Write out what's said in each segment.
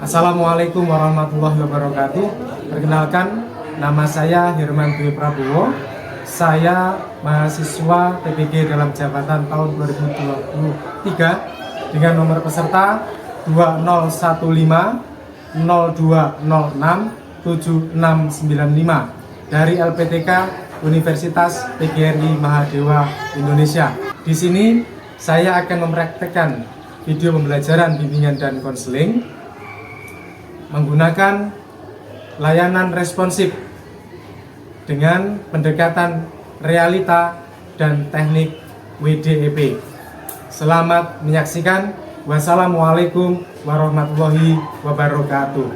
Assalamualaikum warahmatullahi wabarakatuh. Perkenalkan, nama saya Herman Dwi Prabowo. Saya mahasiswa TPG dalam jabatan tahun 2023 dengan nomor peserta 2015 0206 7695 dari LPTK Universitas PGRI Mahadewa Indonesia. Di sini saya akan mempraktekkan video pembelajaran bimbingan dan konseling menggunakan layanan responsif dengan pendekatan realita dan teknik WDEP. Selamat menyaksikan. Wassalamualaikum warahmatullahi wabarakatuh.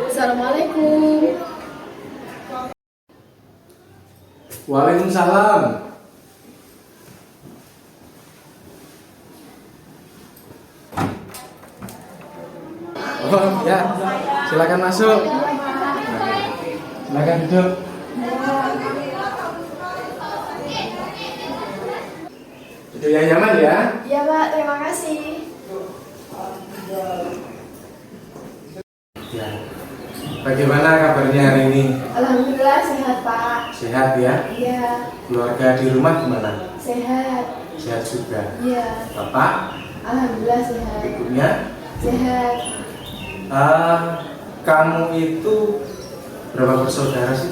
Assalamualaikum. Waalaikumsalam. Oh ya, silakan masuk. Silakan duduk. Duduk yang nyaman ya. Iya Pak, terima kasih. Ya. Bagaimana kabarnya hari ini? Alhamdulillah sehat Pak. Sehat ya? Iya. Keluarga di rumah gimana? Sehat. Sehat juga. Iya. Bapak? Alhamdulillah sehat. Ibunya? Sehat. Kamu itu berapa bersaudara sih?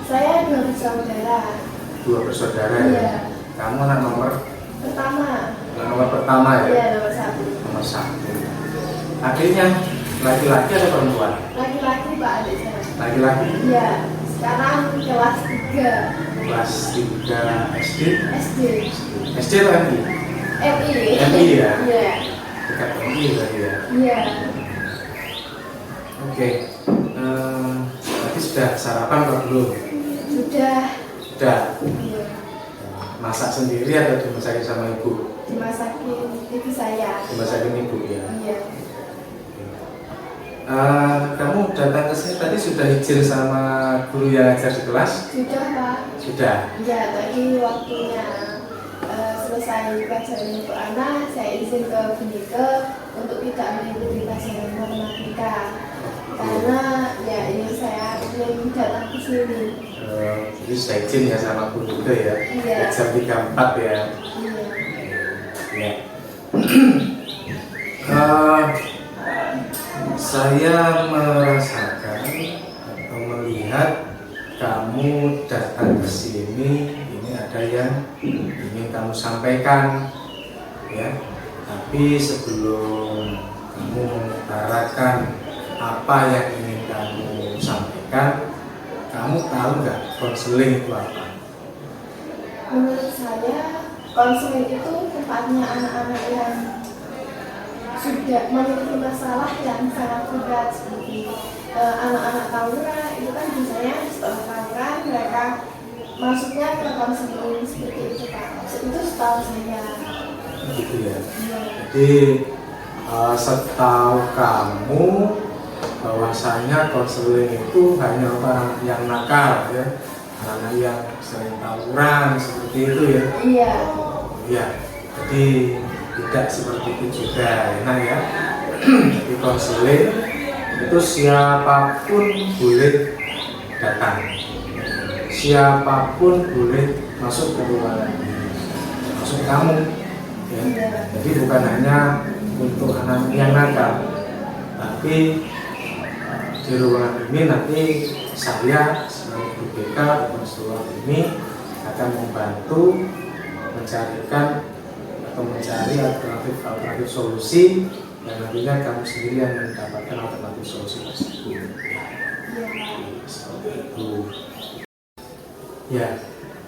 Saya 2 bersaudara. 2 bersaudara Iya. ya? Kamu anak nomor Pertama. pertama ya? Iya, nomor 1. Nomor 1. Akhirnya laki-laki atau perempuan? Laki-laki Pak adik saya. Laki-laki? Iya. Sekarang kelas 3 Kelas 3 SD? SD. SD atau MI? MI. MI ya? Iya. Dekat MI berarti ya? Iya. Oke. Tadi sudah sarapan atau belum? Sudah. Sudah. Iya. Masak sendiri atau dimasakin sama ibu? Dimasakin ibu saya. Dimasakin ibu ya? Iya. Kamu datang ke sini tadi sudah izin sama guru yang ngajar di kelas? Sudah Pak. Sudah. Ya, tadi waktunya selesai pelajaran Quran, saya izin ke Bunike untuk tidak mengikuti pelajaran matematika karena ya ini saya ingin datang ke sini. Jadi sudah izin ya sama guru juga ya? Iya. Jam 3.4 ya? Iya. Ya. Saya merasakan atau melihat kamu datang ke sini, ini ada yang ingin kamu sampaikan, ya. Tapi sebelum kamu mengutarakan apa yang ingin kamu sampaikan, kamu tahu nggak konseling itu apa? Menurut saya konseling itu tempatnya anak-anak yang sudah memiliki masalah yang sangat berat seperti anak-anak tawuran itu kan biasanya setelah tawuran mereka masuknya ke konseling seperti itu Pak. Itu setahu saya. Gitu ya. Iya. Jadi setahu kamu bahwasanya konseling itu hanya orang yang nakal ya, anak yang sering tawuran seperti itu ya. Iya. Ya, jadi tidak seperti itu juga, enak ya. Jadi konseling itu siapapun boleh datang, siapapun boleh masuk ke ruangan, masuk kamu. Ya. Jadi bukan hanya untuk anak yang nakal, tapi di ruangan ini nanti saya selaku BK dan seluruh ini akan membantu mencarikan atau mencari alternatif solusi dan nantinya kamu sendiri yang mendapatkan alternatif solusi tersebut. Seperti itu. Ya,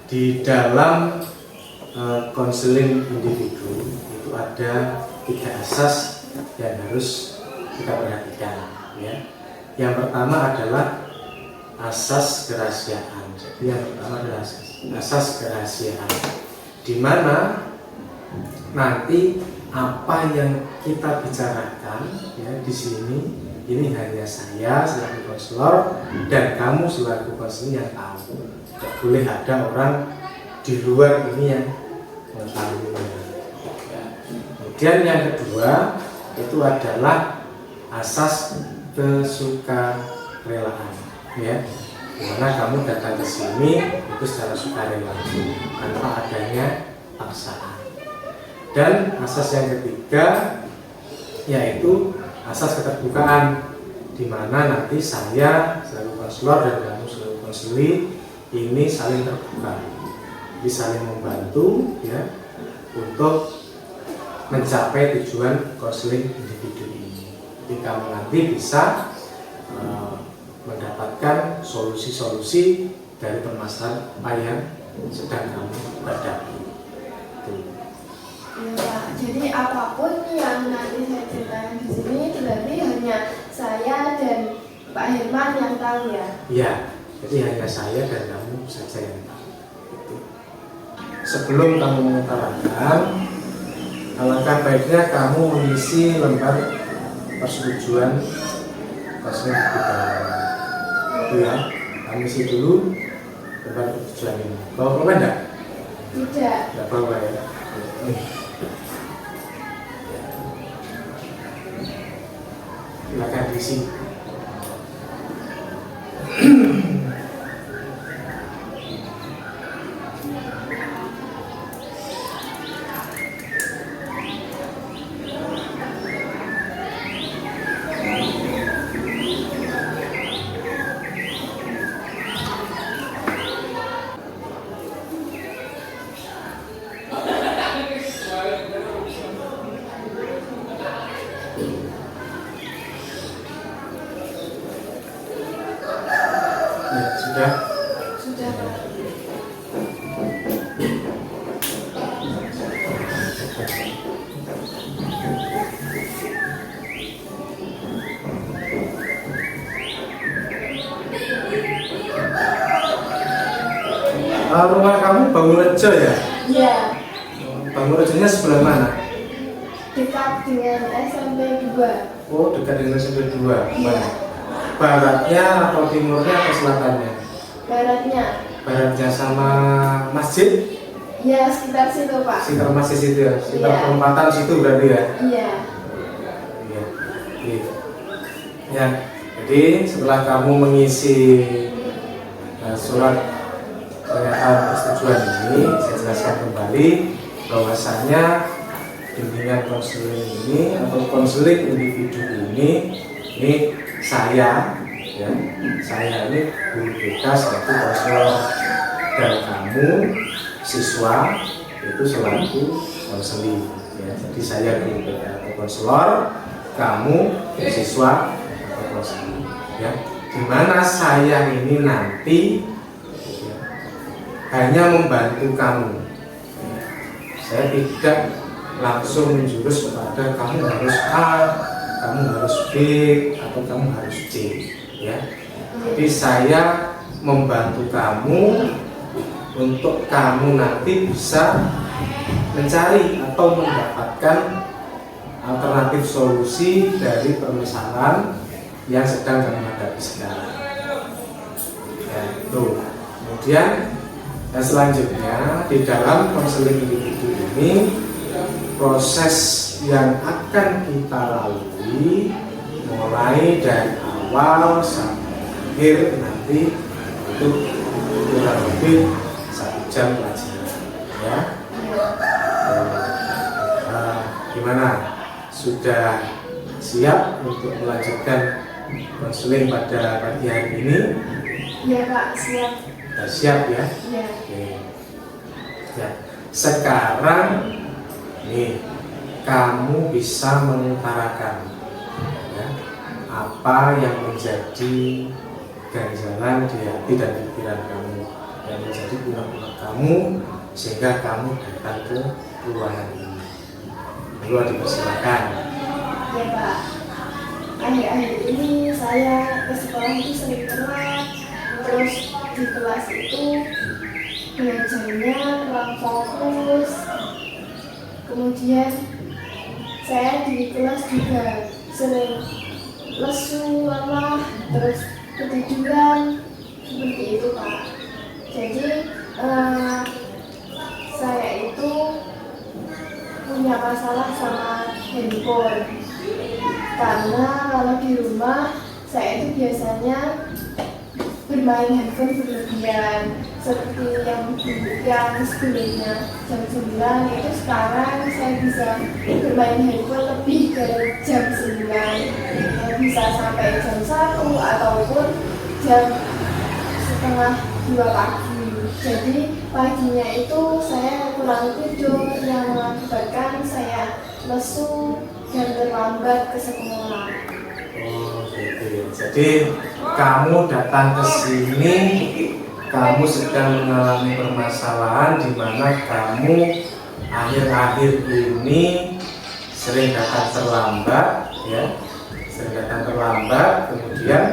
di dalam konseling individu itu ada 3 asas yang harus kita perhatikan. Ya. Yang pertama adalah asas kerahasiaan. Jadi yang pertama adalah asas kerahasiaan, di mana nanti apa yang kita bicarakan ya di sini ini hanya saya selaku konselor dan kamu selaku konselor yang tahu. Tidak boleh ada orang di luar ini yang mengetahui. Ya. Kemudian yang kedua itu adalah asas kesukarelaan, ya. Dimana kamu datang ke sini itu secara sukarela tanpa adanya paksaan. Dan asas yang ketiga yaitu asas keterbukaan, di mana nanti saya selaku konselor dan kamu selaku konseli ini saling terbuka, jadi saling membantu ya untuk mencapai tujuan konseling individu ini. Jadi kamu nanti bisa mendapatkan solusi-solusi dari permasalahan apa yang sedang kamu hadapi. Ya, Pak. Jadi apapun yang nanti saya ceritakan di sini berarti hanya saya dan Pak Herman yang tahu ya? Iya, jadi hanya saya dan kamu saja yang tahu. Gitu. Sebelum kamu mengutarakan, alangkah baiknya kamu mengisi lembar persetujuan konseling individu. Itu ya, kamu isi dulu lembar persetujuan ini. Bawa pulpen enggak? Tidak. Enggak bawa ya. Silakan diisi. Ya, sudah. Sudah, Pak. Rumah kamu Bangunrejo ya? Iya, Bangunrejonya sebelah mana? dekat dengan SMP 2. Oh, dekat dengan SMP 2. Iya. Baratnya atau timurnya atau selatannya? Baratnya. Baratnya sama masjid? Ya, sekitar situ, Pak. Sekitar masjid situ ya? Sekitar Iya. perempatan situ berarti ya? Iya. Iya. Iya. Ya, jadi setelah kamu mengisi surat pernyataan persetujuan ini, saya jelaskan kembali bahwasanya bimbingan konseling ini atau konseling individu ini saya ya, saya ini guru BK selaku konselor dan kamu siswa itu selaku konseling ya. Jadi saya guru BK atau konselor, kamu siswa atau konseling ya. Dimana saya ini nanti ya, hanya membantu kamu. Saya tidak langsung menjurus kepada kamu harus A, kamu harus B, atau kamu harus C, ya. Jadi saya membantu kamu untuk kamu nanti bisa mencari atau mendapatkan alternatif solusi dari permasalahan yang sedang kamu hadapi sekarang. Ya, itu. Kemudian selanjutnya di dalam konseling individu ini proses yang akan kita lalui mulai dari awal sampai akhir nanti itu kurang lebih 1 jam pelajaran ya. Gimana? Sudah siap untuk melanjutkan konseling pada pagi hari ini? Iya, Pak, siap. Sudah siap ya? Iya. Oke. Ya. Sekarang nih, kamu bisa mengutarakan ya, apa yang menjadi ganjalan di hati dan pikiran kamu, yang menjadi unek-unek kamu sehingga kamu datang ke ruangan ini. Lalu dipersilakan. Ya, Pak. Akhir-akhir ini saya ke sekolah itu sering telat, terus di kelas itu belajarnya kurang fokus. Kemudian saya di kelas juga sering lesu, lelah, terus ketiduran, seperti itu Pak. Jadi saya itu punya masalah sama handphone, karena kalau di rumah saya itu biasanya bermain handphone berlebihan, seperti yang sebelumnya jam 9 itu sekarang saya bisa bermain handphone lebih dari jam 9, bisa sampai jam 1 ataupun jam setengah 2 pagi. Jadi paginya itu saya kurang tidur yang mengakibatkan saya lesu dan terlambat ke sekolah. Oh gitu ya. Jadi kamu datang ke sini, kamu sedang mengalami permasalahan di mana kamu akhir-akhir ini sering datang terlambat, ya, sering datang terlambat. Kemudian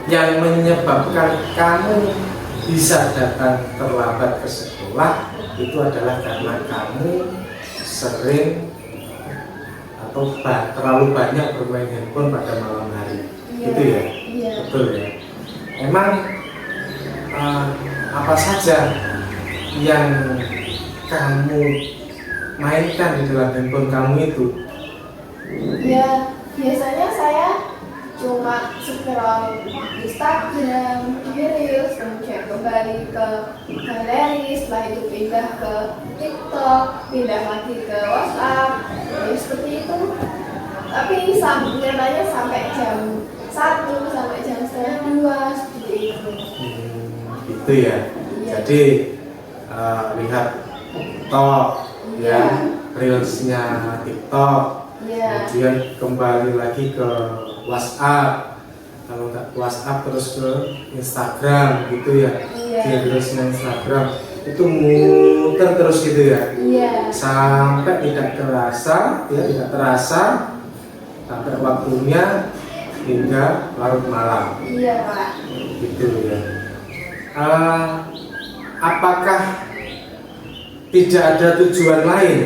yang menyebabkan kamu bisa datang terlambat ke sekolah itu adalah karena kamu sering atau terlalu banyak bermain handphone pada malam hari. Iya, Gitu ya? iya. Betul ya. Emang apa saja yang kamu mainkan di dalam handphone kamu itu? Ya, biasanya saya cuma scroll Instagram, Reels, kemudian kembali ke galeri, setelah itu pindah ke TikTok, pindah lagi ke WhatsApp, ya seperti itu. Tapi biasanya sampai jam 1 sampai jam setengah 2 seperti itu. Gitu ya. Iya. Jadi lihat TikTok, ya, Reelsnya TikTok, kemudian kembali lagi ke WhatsApp, kalau nggak WhatsApp terus ke Instagram gitu ya. Di Reelsnya Instagram itu muter terus gitu ya. Sampai tidak terasa, ya, tidak terasa sampai waktunya hingga larut malam. Iya Pak. Gitu ya. Apakah tidak ada tujuan lain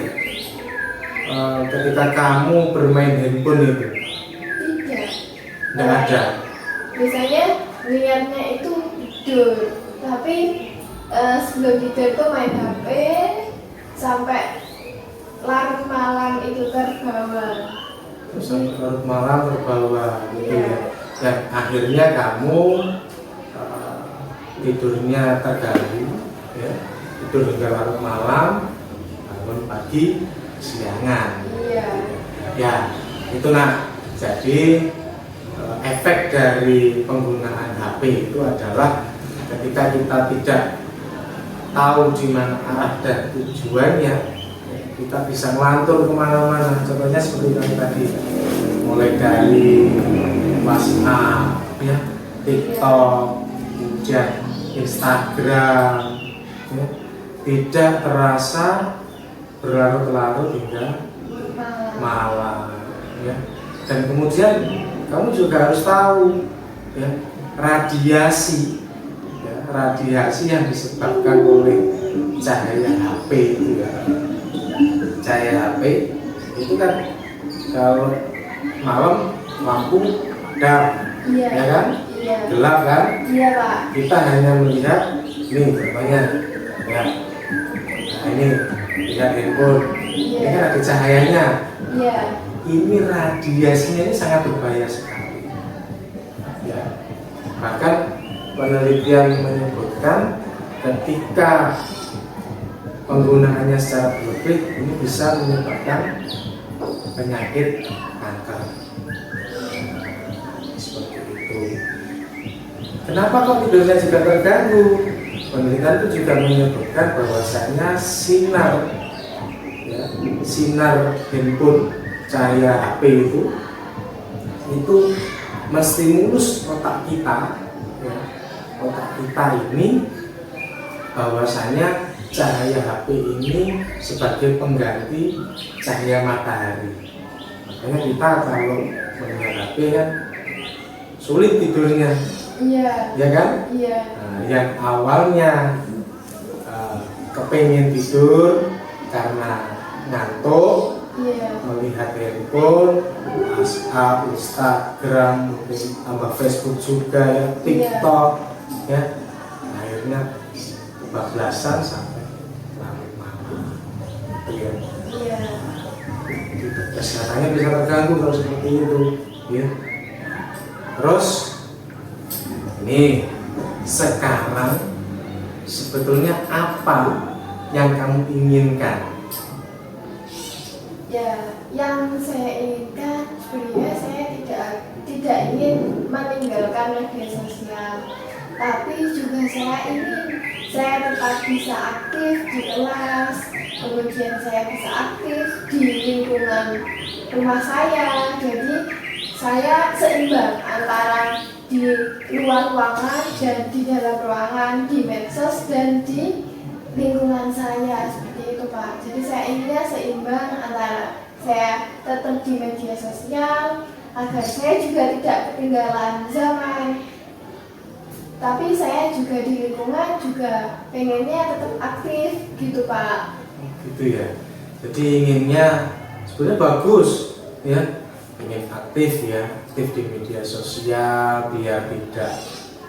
ketika kamu bermain handphone itu? Tidak. Tidak ada. Biasanya niatnya itu tidur, tapi sebelum tidur tuh main HP sampai larut malam itu terbawa. Sampai larut malam terbawa gitu Iya. ya. Dan akhirnya kamu tidurnya terganggu, ya, tidur hingga larut malam, bangun pagi siangan. Iya. Ya, itu nak. Jadi efek dari penggunaan HP itu adalah ketika kita tidak tahu di mana arah dan tujuannya, kita bisa ngelantur kemana-mana. Contohnya seperti yang tadi, mulai dari WhatsApp, ya, TikTok, kemudian Instagram, ya, tidak terasa berlarut-larut hingga malam, ya. Dan kemudian kamu juga harus tahu, ya, radiasi yang disebabkan oleh cahaya HP itu, ya. Cahaya HP itu kan kalau malam lampu padam, Iya. ya kan, gelap kan, Iya Pak. kita hanya melihat ini contohnya, ya, nah ini lihat handphone, ini kan ada cahayanya. Iya. Ini radiasinya ini sangat berbahaya sekali, ya. Bahkan penelitian menyebutkan ketika penggunaannya secara berlebih ini bisa menyebabkan penyakit kanker. Seperti itu. Kenapa kok tidurnya juga terganggu? Penelitian itu juga menyebutkan bahwasanya sinar handphone, cahaya HP itu menstimulus otak kita, ya. Otak kita ini bahwasanya cahaya HP ini sebagai pengganti cahaya matahari. Makanya kita kalau melihat HP kan sulit tidurnya, ya kan? Nah, yang awalnya kepengen tidur karena ngantuk, Iya. melihat handphone, WhatsApp, Instagram, mungkin tambah Facebook juga ya, TikTok ya, akhirnya kebablasan sampai larut malam. Iya. Iya. Kesehatannya bisa terganggu kalau seperti itu, ya. Terus ini sekarang sebetulnya apa yang kamu inginkan? Ya, yang saya inginkan sebenarnya saya tidak ingin meninggalkan media sosial, tapi juga saya ingin saya tetap bisa aktif di kelas, kemudian saya bisa aktif di lingkungan rumah saya. Jadi saya seimbang antara di luar ruangan dan di dalam ruangan, di medsos dan di lingkungan saya, seperti itu Pak. Jadi saya inginnya seimbang antara saya tetap di media sosial agar saya juga tidak ketinggalan zaman, tapi saya juga di lingkungan juga pengennya tetap aktif gitu Pak. Gitu ya. Jadi inginnya sebenarnya bagus ya, ingin aktif ya, aktif di media sosial biar tidak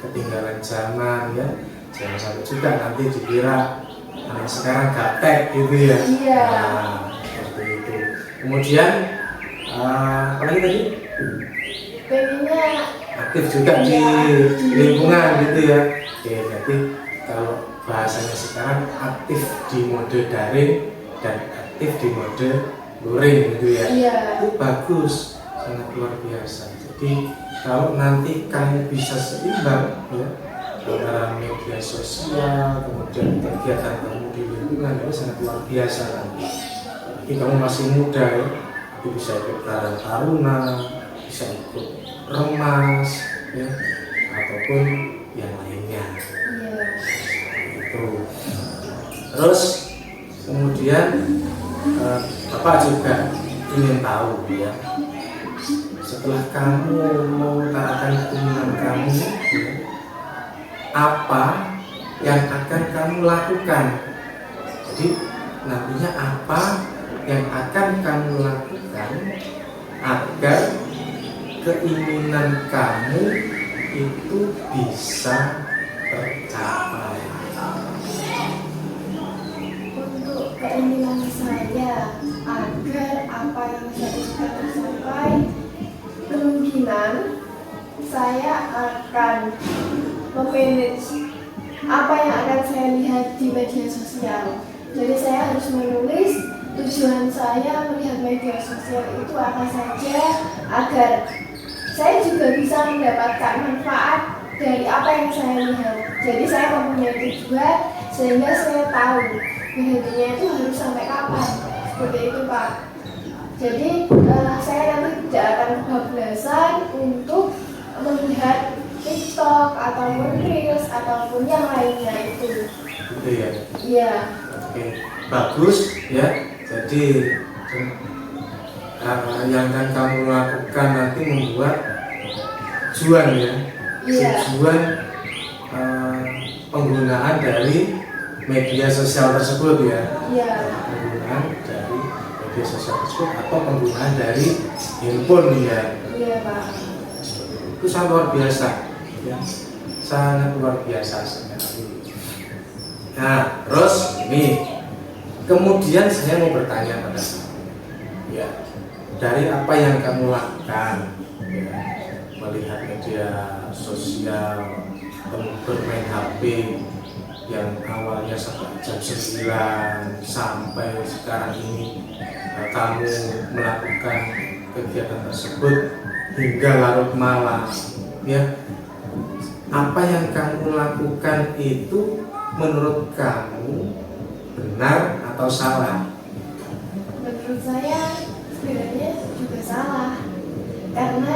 ketinggalan zaman ya. Jangan sampai juga nanti dikira anak sekarang gaptek gitu ya. Iya. Nah, seperti itu. Kemudian apa lagi tadi? Pengennya Aktif juga di lingkungan gitu ya. Oke, berarti kalau bahasanya sekarang aktif di mode daring dan aktif di mode luring gitu ya. Iya. Itu bagus, sangat luar biasa. Jadi kalau nanti kamu bisa seimbang ya antara media sosial kemudian kegiatan kamu di lingkungan, itu sangat luar biasa nanti. Jadi kamu masih muda ya, itu bisa ikut Karang Taruna, bisa ikut Remas ya, ataupun yang lainnya. Iya. Itu. Terus kemudian Bapak juga ingin tahu ya, setelah kamu mengutarakan keinginan kamu ya, apa yang akan kamu lakukan. Jadi nantinya apa yang akan kamu lakukan agar keinginan kamu itu bisa tercapai. Untuk keinginan saya agar apa yang saya ingin tercapai, kemungkinan saya akan memanage apa yang akan saya lihat di media sosial. Jadi saya harus menulis tujuan saya melihat media sosial itu apa saja agar saya juga bisa mendapatkan manfaat dari apa yang saya lihat. Jadi saya mempunyai tujuan sehingga saya tahu berhentinya itu harus sampai kapan. Seperti itu Pak. Jadi saya nanti tidak akan kebablasan untuk melihat TikTok ataupun Reels ataupun yang lainnya itu. Gitu ya. Iya. Oke, bagus ya. Jadi yang akan kamu lakukan nanti membuat tujuan ya. Iya. Tujuan penggunaan dari media sosial tersebut ya. Iya. Penggunaan dari media sosial tersebut atau penggunaan dari handphone ya. Iya Pak. Itu sangat luar biasa ya, sangat luar biasa sekali. Nah terus ini kemudian saya mau bertanya pada kamu ya, dari apa yang kamu lakukan ya, melihat media sosial, bermain HP yang awalnya sampai jam 9 sampai sekarang ini kamu melakukan kegiatan tersebut hingga larut malam ya, apa yang kamu lakukan itu menurut kamu benar atau salah? Menurut saya sebenarnya juga salah, karena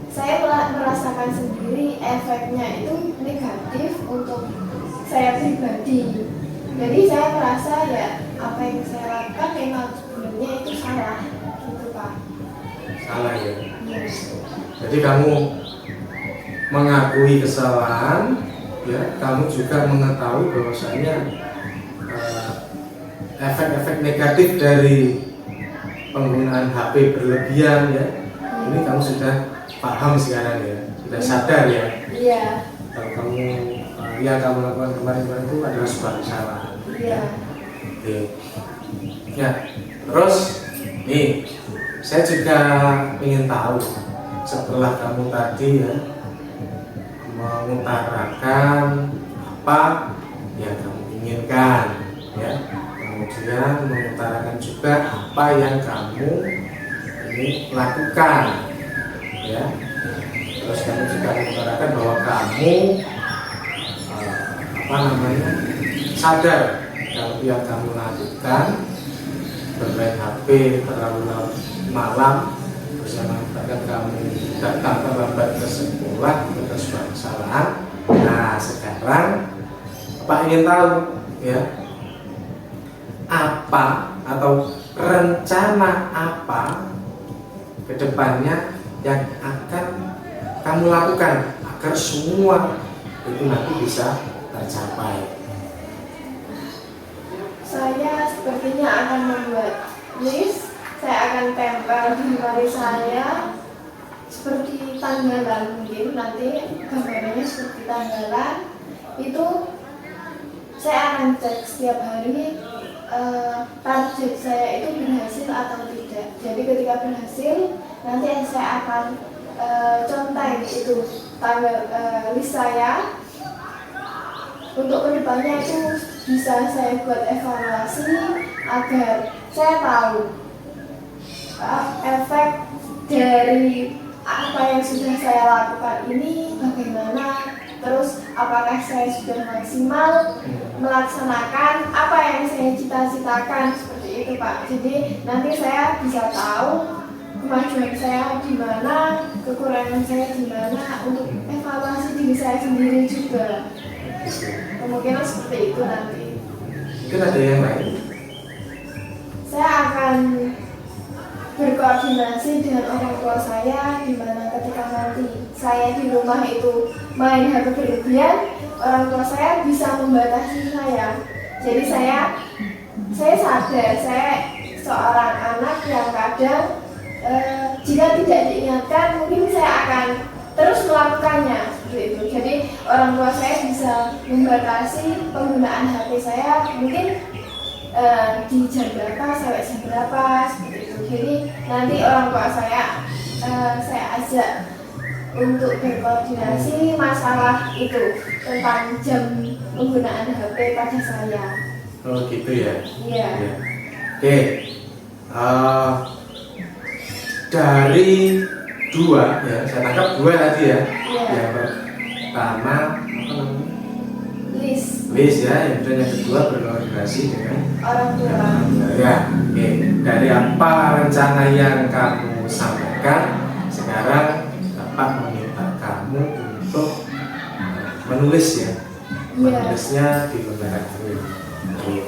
saya merasakan sendiri efeknya itu negatif untuk saya pribadi. Jadi saya merasa ya apa yang saya lakukan memang sebenarnya itu salah gitu Pak. Salah ya. Yes. Jadi kamu mengakui kesalahan ya, kamu juga mengetahui bahwasanya efek-efek negatif dari penggunaan HP berlebihan ya. Ini kamu sudah paham sekarang ya, sudah sadar ya. Iya. Kalau kamu yang kamu lakukan kemarin-kemarin itu adalah sebuah kesalahan. Iya. Oke. Ya, terus nih saya juga ingin tahu setelah kamu tadi ya mengutarakan apa yang kamu inginkan ya, kemudian mengutarakan juga apa yang kamu ini lakukan ya, terus kamu juga mengutarakan bahwa kamu sadar kalau yang kamu lakukan bermain HP terlalu malam bersama bahkan kamu datang terlambat ke sekolah itu sebuah kesalahan. Nah sekarang Pak ingin tahu ya, apa atau rencana apa kedepannya yang akan kamu lakukan agar semua itu nanti bisa tercapai. Saya sepertinya akan membuat list. Saya akan tempel di lemari saya seperti tanggalan, mungkin nanti gambarnya seperti tanggalan. Itu saya akan cek setiap hari target saya itu berhasil atau tidak. Jadi ketika berhasil, nanti saya akan contek itu tanggal list saya. Untuk kedepannya itu bisa saya buat evaluasi agar saya tahu efek dari apa yang sudah saya lakukan ini bagaimana, terus apakah saya sudah maksimal melaksanakan apa yang saya cita-citakan, seperti itu Pak. Jadi nanti saya bisa tahu kemajuan saya di mana, kekurangan saya di mana, untuk evaluasi diri saya sendiri juga. Kemungkinan seperti itu nanti. Mungkin ada yang lain? Saya akan berkoordinasi dengan orang tua saya, di mana ketika nanti saya di rumah itu main HP berlebihan, orang tua saya bisa membatasi saya. Jadi saya sadar saya seorang anak yang kadang jika tidak diingatkan mungkin saya akan terus melakukannya, seperti itu. Jadi orang tua saya bisa membatasi penggunaan HP saya, mungkin di jam berapa sampai jam berapa, seperti itu. Jadi nanti orang tua saya ajak untuk berkoordinasi masalah itu tentang jam penggunaan HP pada saya. Oh gitu ya. Iya. Ya. Oke. Dari dua ya, saya tangkap dua tadi ya. Iya. Yang pertama apa namanya? List ya, yang kedua berkoordinasi dengan orang tua. Ya, oke. Dari apa rencana yang kamu sampaikan, sekarang Bapak meminta kamu untuk menulis ya. Iya. Menulisnya di lembaran ini.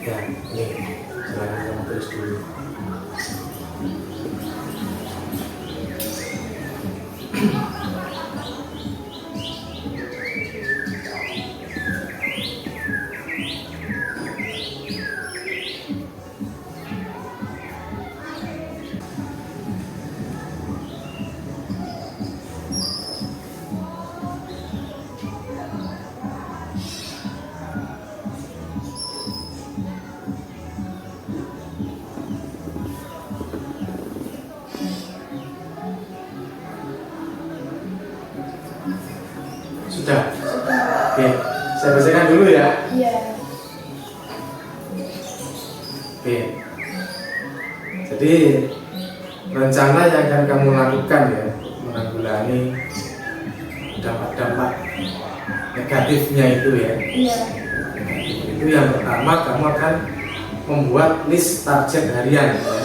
Ya, ini silakan kamu tulis dulu. Sudah? Oke, saya bacakan dulu ya. Iya. Oke. Jadi rencana yang akan kamu lakukan ya, menanggulangi dampak-dampak negatifnya itu ya. Iya. Itu yang pertama, kamu akan membuat list target harian ya.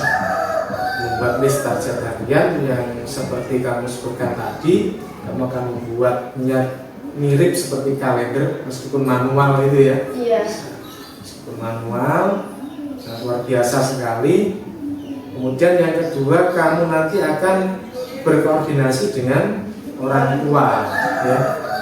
Membuat list target harian yang seperti kamu sebutkan tadi, kamu akan membuatnya mirip seperti kalender meskipun manual itu ya. Iya. Meskipun manual, luar biasa sekali. Kemudian yang kedua, kamu nanti akan berkoordinasi dengan orang tua ya.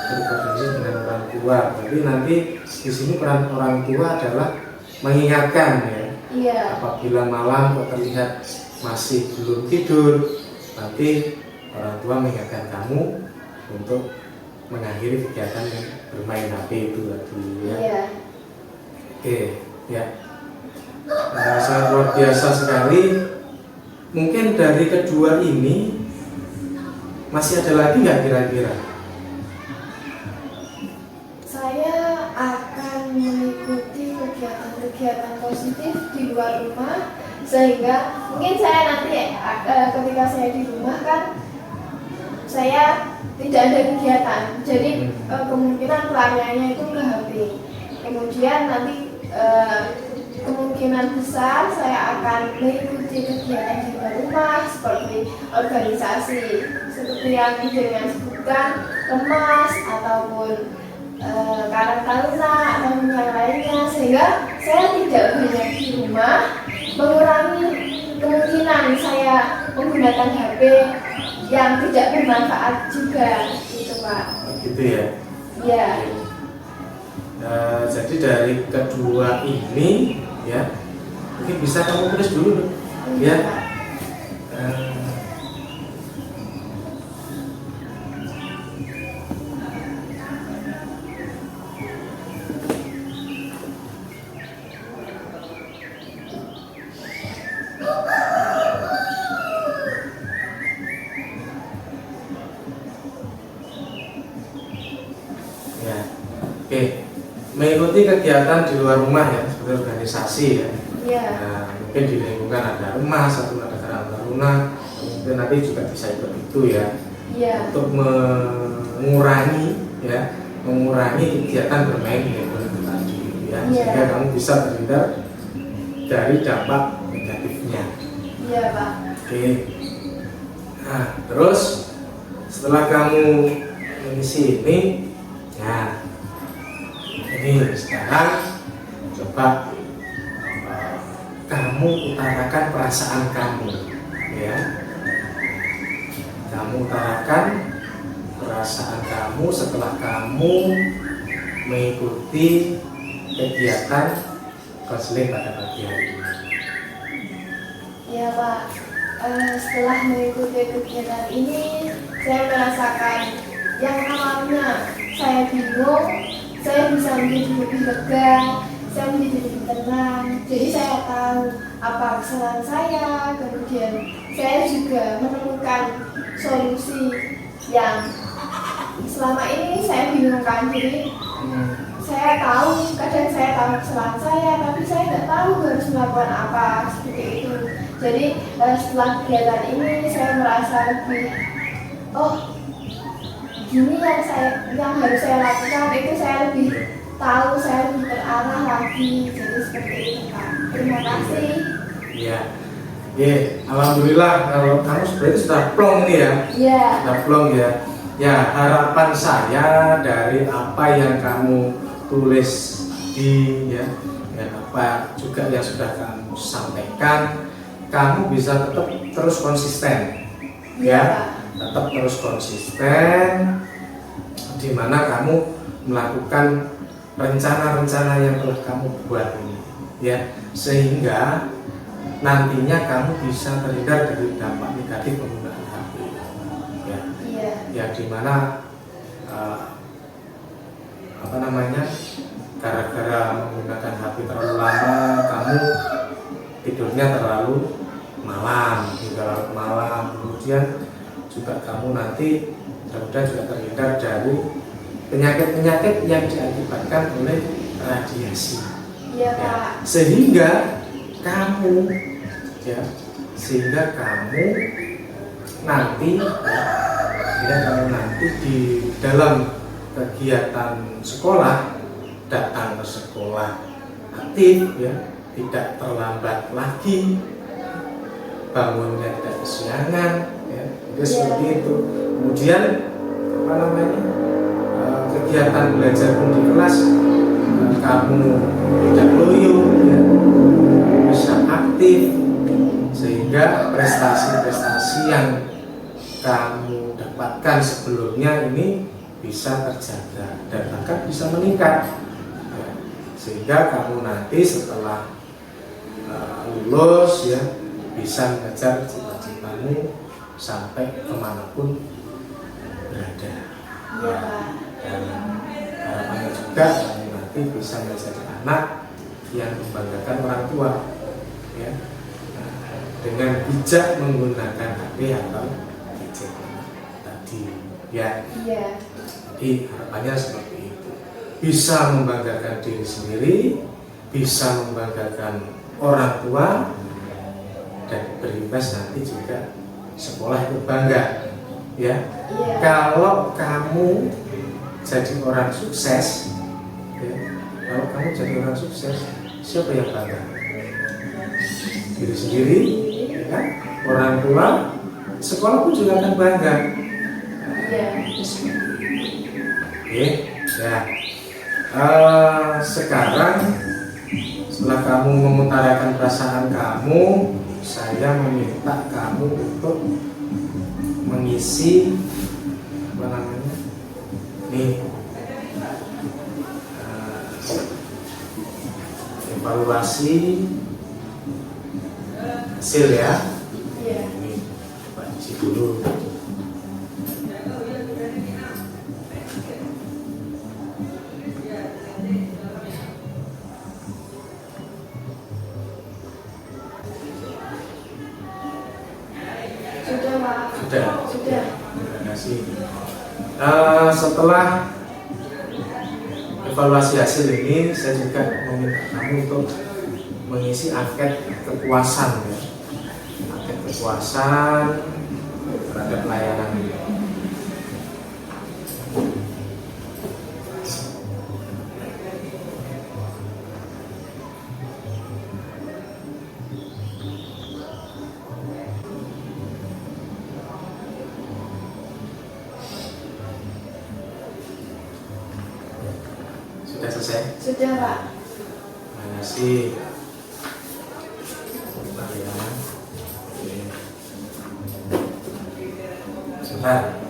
Berkoordinasi dengan orang tua. Jadi nanti di sini peran orang tua adalah mengingatkan ya. Iya. Apabila malam kok terlihat masih belum tidur, nanti orang tua mengingatkan kamu untuk mengakhiri kegiatan yang bermain HP itu tadi ya. Iya. Oke, ya. Sangat luar biasa sekali. Mungkin dari kedua ini masih ada lagi nggak kira-kira? Saya akan mengikuti kegiatan-kegiatan positif di luar rumah, sehingga mungkin saya nanti ketika saya di rumah kan saya tidak ada kegiatan, jadi kemungkinan pelariannya itu ke HP. Kemudian nanti kemungkinan besar saya akan mengikuti kegiatan di luar rumah seperti organisasi, seperti yang dengan sebutkan kemas ataupun karang taruna atau yang lainnya, sehingga saya tidak banyak di rumah, mengurangi kemungkinan saya menggunakan HP yang tidak bermanfaat juga, gitu Pak. Gitu ya. Ya. Jadi dari kedua ini ya, mungkin bisa kamu tulis dulu ya. Ya, oke. Mengikuti kegiatan di luar rumah ya, seperti organisasi ya. Iya. Nah, mungkin di lingkungan ada rumah, satu ada karang taruna, mungkin nanti juga bisa ikut itu ya. Iya. Untuk mengurangi kegiatan bermain di lingkungan itu tadi ya, Iya. sehingga kamu bisa terhindar dari dampak negatifnya. Iya Pak. Oke. Nah, terus setelah kamu mengisi ini, ya ini sekarang coba kamu utarakan perasaan kamu, ya. Kamu utarakan perasaan kamu setelah kamu mengikuti kegiatan konseling pada pagi hari ini. Ya Pak, setelah mengikuti kegiatan ini, saya merasakan yang awalnya saya bingung, saya bisa menjadi lebih lega, saya menjadi lebih tenang. Jadi saya tahu apa kesalahan saya, kemudian saya juga menemukan solusi yang selama ini saya bingungkan. Jadi saya tahu, kadang saya tahu kesalahan saya, tapi saya nggak tahu harus melakukan apa, seperti itu. Jadi setelah kegiatan ini saya merasa lebih, oh gini yang harus saya lakukan, itu saya lebih tahu, saya lebih terarah lagi. Jadi seperti itu Pak. Terima kasih. Iya. Alhamdulillah kalau kamu sebenarnya sudah plong nih ya. Iya. Sudah plong ya. Ya, harapan saya dari apa yang kamu tulis tadi ya, dan apa juga yang sudah kamu sampaikan, kamu bisa tetap terus konsisten. Ya, tetap terus konsisten di mana kamu melakukan rencana-rencana yang telah kamu buat ini ya, sehingga nantinya kamu bisa terhindar dari dampak negatif penggunaan HP ya. Ya, di mana gara-gara menggunakan HP terlalu lama kamu tidurnya terlalu malam hingga larut malam, kemudian juga kamu nanti mudah-mudahan juga terhindar dari penyakit-penyakit yang diakibatkan oleh radiasi. Iya, ya, Pak. sehingga kamu nanti di dalam kegiatan sekolah, datang ke sekolah aktif ya, tidak terlambat lagi, bangunnya tidak kesiangan ya, seperti itu. Kemudian kegiatan belajar pun di kelas kamu tidak loyo ya, bisa aktif, sehingga prestasi-prestasi yang kamu dapatkan sebelumnya ini bisa terjaga dan bahkan bisa meningkat ya, sehingga kamu nanti setelah lulus ya bisa mengejar cita-citamu sampai kemanapun berada. Iya Pak. Dan harapannya juga kamu nanti bisa menjadi anak yang membanggakan orang tua, ya, dengan bijak menggunakan HP atau gadget tadi, ya. Iya. Jadi harapannya seperti itu. Bisa membanggakan diri sendiri, bisa membanggakan orang tua, dan berimbas nanti juga sekolah itu bangga, ya. Iya. Kalau kamu jadi orang sukses, ya, kalau kamu jadi orang sukses, siapa yang bangga? Diri sendiri, ya kan? Orang tua, sekolah pun juga akan bangga. Iya. Oke, ya. Sekarang setelah kamu mengutarakan perasaan kamu, saya meminta kamu untuk mengisi apa namanya? Nih, evaluasi hasil ya. Iya. Ini coba isi dulu. Sudah Pak. Sudah. Sudah. Terima kasih. Setelah evaluasi hasil ini, saya juga meminta kamu untuk mengisi angket kepuasan, ya. Angket kepuasan terhadap layanan ini. Sudah selesai? Sudah Pak. Terima kasih. Sebentar ya. Oke. Sebentar.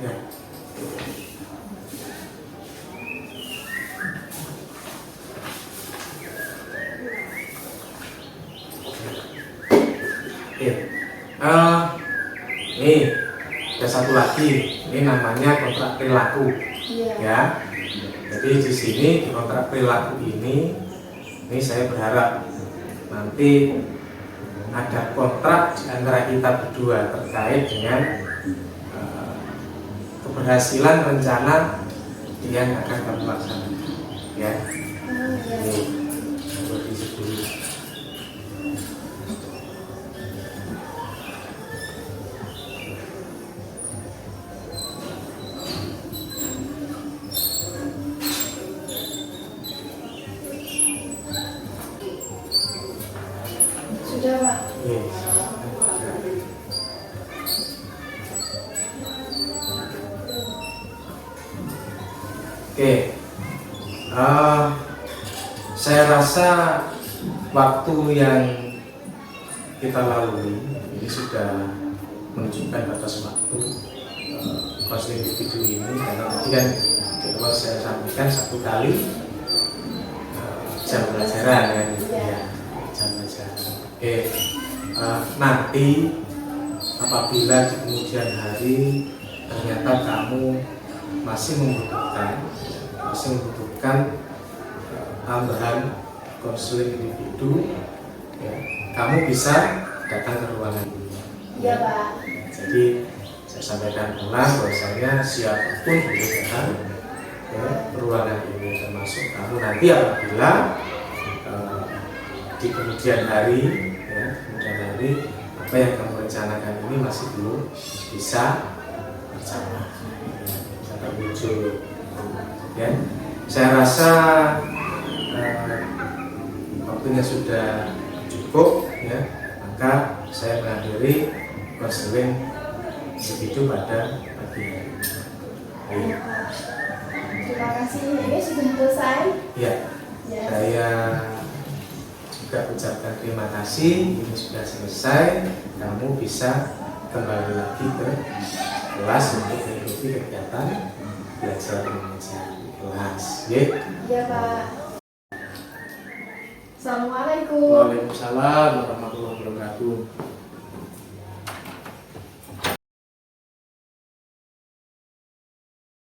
Ya. Oke. Nih, ada satu lagi. Ini namanya kontrak perilaku, Iya. ya. Jadi di sini di kontrak perilaku ini saya berharap nanti ada kontrak di antara kita berdua terkait dengan keberhasilan rencana yang akan kamu laksanakan, ya. Iya. Ini seperti dulu. Sudah Pak. Iya. Oke, saya rasa waktu yang kita lalui ini sudah menunjukkan batas waktu konseling individu ini, karena tadi kan di awal saya sampaikan 1 kali jam pelajaran kan, ya, jam pelajaran. Oke, nanti apabila di kemudian hari ternyata kamu masih membutuhkan tambahan konseling individu, ya, kamu bisa datang ke ruangan ini. Iya Pak. Jadi saya sampaikan ulang bahwasanya siapapun boleh datang ke ruangan ini, termasuk kamu nanti apabila di kemudian hari, ya, apa yang kamu rencanakan ini masih belum bisa berjalan, bisa terwujud, ya. Saya rasa waktunya sudah cukup, ya, maka saya mengakhiri konseling individu pada pagi hari. Terima kasih. Ini sudah selesai. Ya, Ya. saya juga ucapkan terima kasih. Ini sudah selesai, kamu bisa kembali lagi ke kelas untuk mengikuti kegiatan belajar mengajar di kelas. Iya Pak. Assalamualaikum. Waalaikumsalam warahmatullahi wabarakatuh.